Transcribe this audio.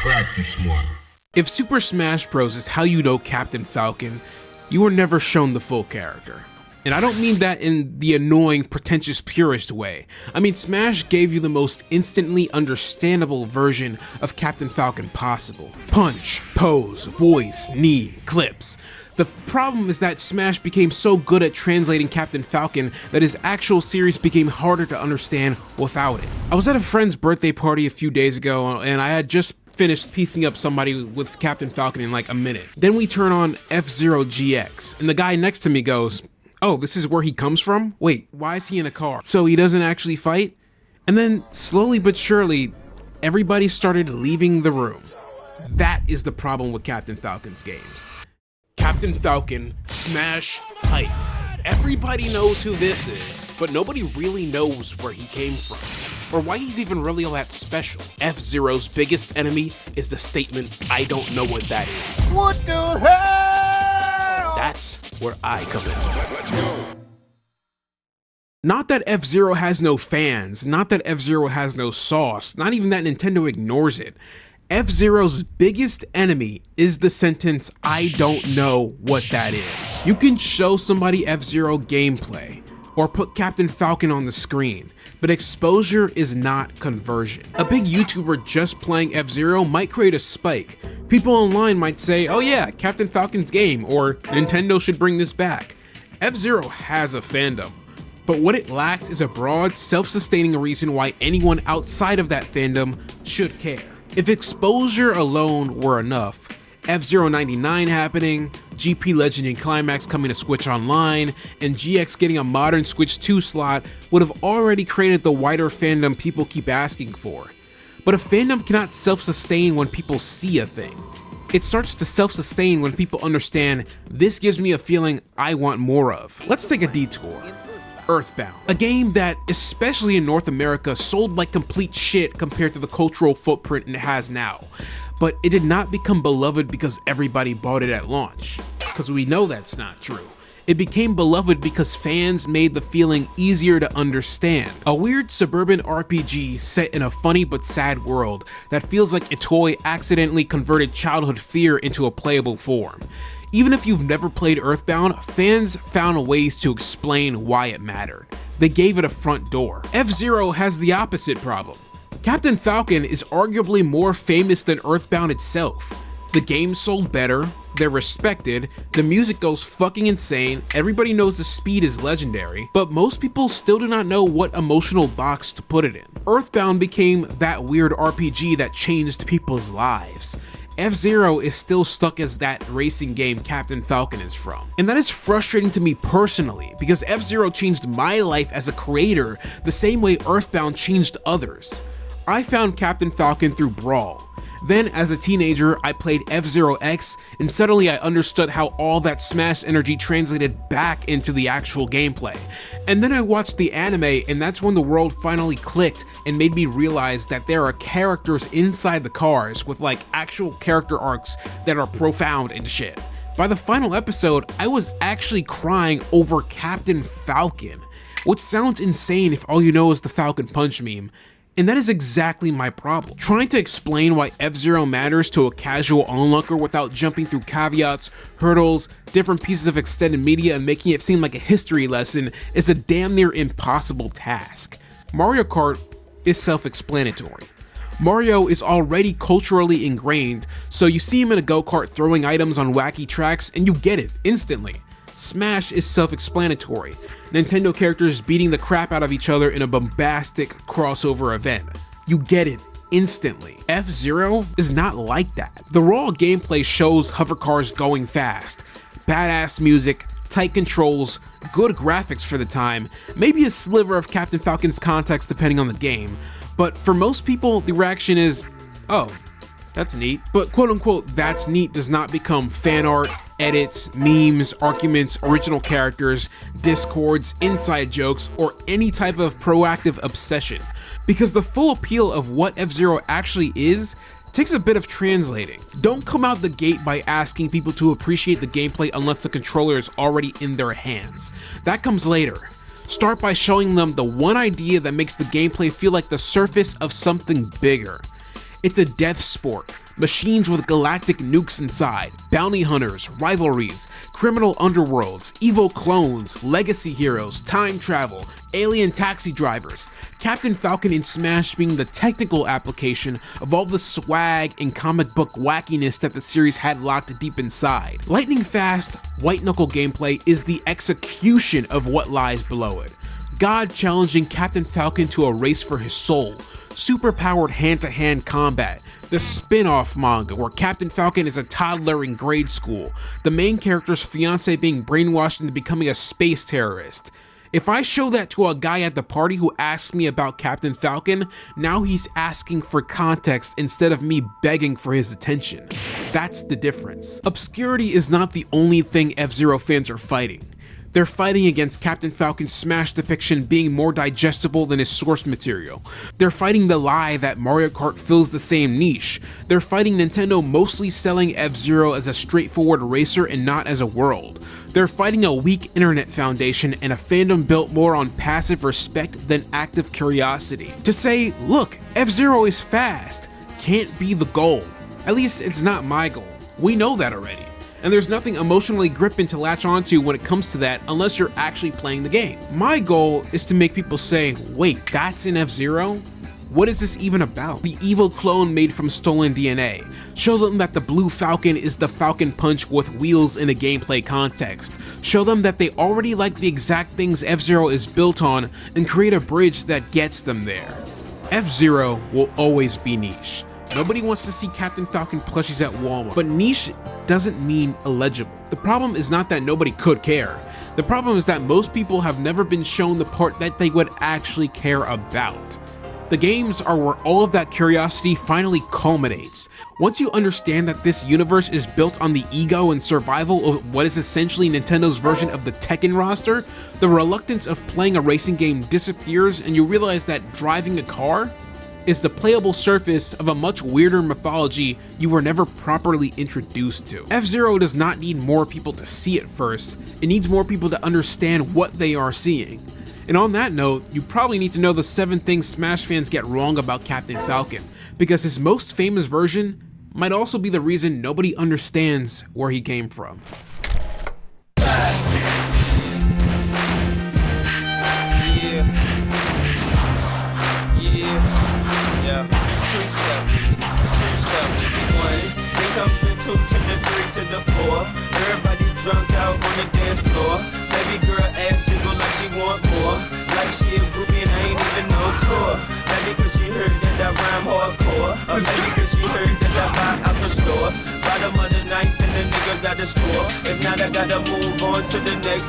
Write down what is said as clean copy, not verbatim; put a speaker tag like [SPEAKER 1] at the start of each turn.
[SPEAKER 1] practice more.
[SPEAKER 2] If Super Smash Bros. Is how you know Captain Falcon, you were never shown the full character. And I don't mean that in the annoying, pretentious purist way. I mean, Smash gave you the most instantly understandable version of Captain Falcon possible. Punch, pose, voice, knee, clips. The problem is that Smash became so good at translating Captain Falcon that his actual series became harder to understand without it. I was at a friend's birthday party a few days ago, and I had just finished piecing up somebody with Captain Falcon in like a minute. Then we turn on F-Zero GX, and the guy next to me goes, "Oh, this is where he comes from? Wait, why is he in a car? So he doesn't actually fight?" And then, slowly but surely, everybody started leaving the room. That is the problem with Captain Falcon's games. Captain Falcon, Smash, hype. Everybody knows who this is, but nobody really knows where he came from, or why he's even really all that special. F-Zero's biggest enemy is the statement, "I don't know what that is."
[SPEAKER 3] What the hell?
[SPEAKER 2] That's where I come in. Not that F-Zero has no fans, not that F-Zero has no sauce, not even that Nintendo ignores it. F-Zero's biggest enemy is the sentence, "I don't know what that is." You can show somebody F-Zero gameplay, or put Captain Falcon on the screen, but exposure is not conversion. A big YouTuber just playing F-Zero might create a spike. People online might say, "Oh yeah, Captain Falcon's game," or "Nintendo should bring this back." F-Zero has a fandom, but what it lacks is a broad, self-sustaining reason why anyone outside of that fandom should care. If exposure alone were enough, F-Zero 99 happening, GP Legend and Climax coming to Switch Online, and GX getting a modern Switch 2 slot would have already created the wider fandom people keep asking for. But a fandom cannot self-sustain when people see a thing. It starts to self-sustain when people understand, this gives me a feeling I want more of. Let's take a detour. Earthbound, a game that, especially in North America, sold like complete shit compared to the cultural footprint it has now. But it did not become beloved because everybody bought it at launch, because we know that's not true. It became beloved because fans made the feeling easier to understand. A weird suburban RPG set in a funny but sad world that feels like Itoi accidentally converted childhood fear into a playable form. Even if you've never played Earthbound, fans found ways to explain why it mattered. They gave it a front door. F-Zero has the opposite problem. Captain Falcon is arguably more famous than Earthbound itself. The game sold better, they're respected, the music goes fucking insane, everybody knows the speed is legendary, but most people still do not know what emotional box to put it in. Earthbound became that weird RPG that changed people's lives. F-Zero is still stuck as that racing game Captain Falcon is from. And that is frustrating to me personally, because F-Zero changed my life as a creator the same way Earthbound changed others. I found Captain Falcon through Brawl. Then, as a teenager, I played F-Zero X, and suddenly I understood how all that Smash energy translated back into the actual gameplay. And then I watched the anime, and that's when the world finally clicked and made me realize that there are characters inside the cars with like actual character arcs that are profound and shit. By the final episode, I was actually crying over Captain Falcon, which sounds insane if all you know is the Falcon Punch meme. And that is exactly my problem. Trying to explain why F-Zero matters to a casual onlooker without jumping through caveats, hurdles, different pieces of extended media and making it seem like a history lesson is a damn near impossible task. Mario Kart is self-explanatory. Mario is already culturally ingrained, so you see him in a go-kart throwing items on wacky tracks and you get it instantly. Smash is self-explanatory. Nintendo characters beating the crap out of each other in a bombastic crossover event. You get it instantly. F-Zero is not like that. The raw gameplay shows hover cars going fast, badass music, tight controls, good graphics for the time, maybe a sliver of Captain Falcon's context depending on the game, but for most people the reaction is, oh, that's neat. But quote unquote that's neat does not become fan art, edits, memes, arguments, original characters, discords, inside jokes, or any type of proactive obsession. Because the full appeal of what F-Zero actually is takes a bit of translating. Don't come out the gate by asking people to appreciate the gameplay unless the controller is already in their hands. That comes later. Start by showing them the one idea that makes the gameplay feel like the surface of something bigger. It's a death sport. Machines with galactic nukes inside, bounty hunters, rivalries, criminal underworlds, evil clones, legacy heroes, time travel, alien taxi drivers. Captain Falcon in Smash being the technical application of all the swag and comic book wackiness that the series had locked deep inside. Lightning fast, white knuckle gameplay is the execution of what lies below it. God challenging Captain Falcon to a race for his soul, superpowered hand-to-hand combat, the spin-off manga where Captain Falcon is a toddler in grade school, the main character's fiance being brainwashed into becoming a space terrorist. If I show that to a guy at the party who asks me about Captain Falcon, now he's asking for context instead of me begging for his attention. That's the difference. Obscurity is not the only thing F-Zero fans are fighting. They're fighting against Captain Falcon's Smash depiction being more digestible than his source material. They're fighting the lie that Mario Kart fills the same niche. They're fighting Nintendo mostly selling F-Zero as a straightforward racer and not as a world. They're fighting a weak internet foundation and a fandom built more on passive respect than active curiosity. To say, look, F-Zero is fast, can't be the goal. At least it's not my goal. We know that already. And there's nothing emotionally gripping to latch onto when it comes to that unless you're actually playing the game. My goal is to make people say, wait, that's in F-Zero? What is this even about? The evil clone made from stolen DNA. Show them that the Blue Falcon is the Falcon Punch with wheels in a gameplay context. Show them that they already like the exact things F-Zero is built on and create a bridge that gets them there. F-Zero will always be niche. Nobody wants to see Captain Falcon plushies at Walmart, but niche doesn't mean illegible. The problem is not that nobody could care. The problem is that most people have never been shown the part that they would actually care about. The games are where all of that curiosity finally culminates. Once you understand that this universe is built on the ego and survival of what is essentially Nintendo's version of the Tekken roster, the reluctance of playing a racing game disappears and you realize that driving a car is the playable surface of a much weirder mythology you were never properly introduced to. F-Zero does not need more people to see it first, it needs more people to understand what they are seeing. And on that note, you probably need to know the 7 things Smash fans get wrong about Captain Falcon, because his most famous version might also be the reason nobody understands where he came from.
[SPEAKER 1] Comes the 2 to the 3 to the 4. Everybody drunk out on the dance floor. Baby girl ass jiggle like she want more. Like she a groupie and I ain't even no tour. Maybe cause she heard that I rhyme hardcore. Or maybe cause she heard that I buy out the stores. Bottom of the ninth and the nigga got the score. If not, I gotta move on to the next